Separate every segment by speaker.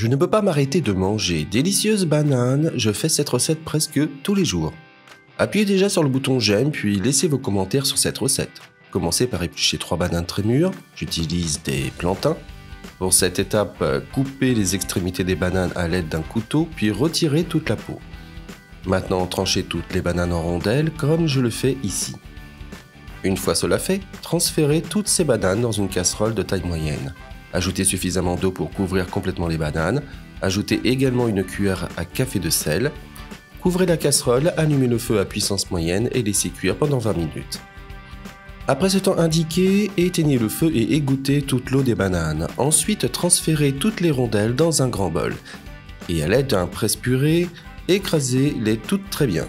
Speaker 1: Je ne peux pas m'arrêter de manger délicieuses bananes, je fais cette recette presque tous les jours. Appuyez déjà sur le bouton j'aime puis laissez vos commentaires sur cette recette. Commencez par éplucher 3 bananes très mûres, j'utilise des plantains. Pour cette étape, coupez les extrémités des bananes à l'aide d'un couteau puis retirez toute la peau. Maintenant, tranchez toutes les bananes en rondelles comme je le fais ici. Une fois cela fait, transférez toutes ces bananes dans une casserole de taille moyenne. Ajoutez suffisamment d'eau pour couvrir complètement les bananes. Ajoutez également une cuillère à café de sel. Couvrez la casserole, allumez le feu à puissance moyenne et laissez cuire pendant 20 minutes. Après ce temps indiqué, éteignez le feu et égouttez toute l'eau des bananes. Ensuite, transférez toutes les rondelles dans un grand bol. Et à l'aide d'un presse-purée, écrasez-les toutes très bien.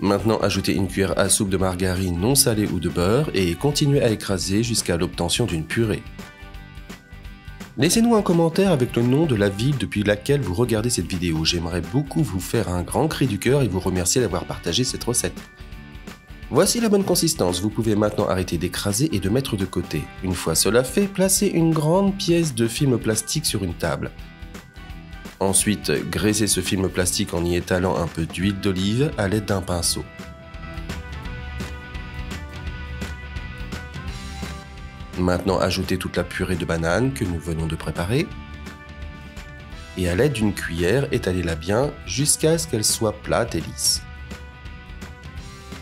Speaker 1: Maintenant, ajoutez une cuillère à soupe de margarine non salée ou de beurre et continuez à écraser jusqu'à l'obtention d'une purée. Laissez-nous un commentaire avec le nom de la ville depuis laquelle vous regardez cette vidéo. J'aimerais beaucoup vous faire un grand cri du cœur et vous remercier d'avoir partagé cette recette. Voici la bonne consistance, vous pouvez maintenant arrêter d'écraser et de mettre de côté. Une fois cela fait, placez une grande pièce de film plastique sur une table. Ensuite, graissez ce film plastique en y étalant un peu d'huile d'olive à l'aide d'un pinceau. Maintenant, ajoutez toute la purée de banane que nous venons de préparer. Et à l'aide d'une cuillère, étalez-la bien jusqu'à ce qu'elle soit plate et lisse.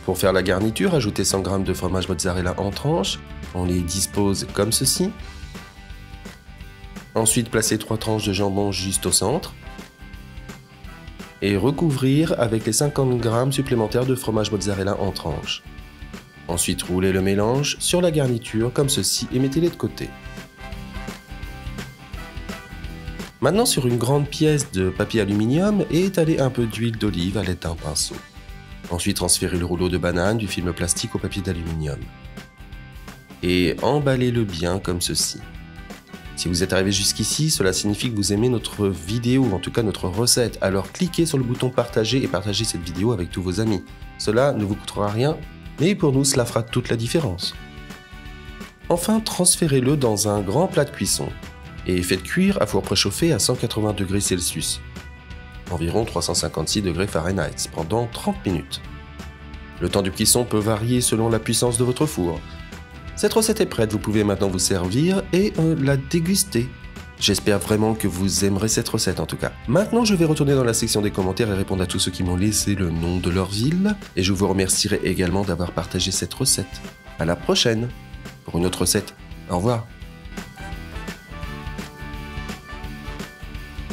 Speaker 1: Pour faire la garniture, ajoutez 100 g de fromage mozzarella en tranches. On les dispose comme ceci. Ensuite, placez 3 tranches de jambon juste au centre. Et recouvrir avec les 50 g supplémentaires de fromage mozzarella en tranches. Ensuite, roulez le mélange sur la garniture comme ceci et mettez-les de côté. Maintenant, sur une grande pièce de papier aluminium, étalez un peu d'huile d'olive à l'aide d'un pinceau. Ensuite, transférez le rouleau de banane du film plastique au papier d'aluminium. Et emballez-le bien comme ceci. Si vous êtes arrivé jusqu'ici, cela signifie que vous aimez notre vidéo, ou en tout cas notre recette. Alors cliquez sur le bouton partager et partagez cette vidéo avec tous vos amis. Cela ne vous coûtera rien, mais pour nous cela fera toute la différence. Enfin, transférez-le dans un grand plat de cuisson et faites cuire à four préchauffé à 180 degrés Celsius, environ 356 degrés Fahrenheit, pendant 30 minutes. Le temps de cuisson peut varier selon la puissance de votre four. Cette recette est prête, vous pouvez maintenant vous servir et la déguster. J'espère vraiment que vous aimerez cette recette en tout cas. Maintenant, je vais retourner dans la section des commentaires et répondre à tous ceux qui m'ont laissé le nom de leur ville. Et je vous remercierai également d'avoir partagé cette recette. À la prochaine pour une autre recette. Au revoir.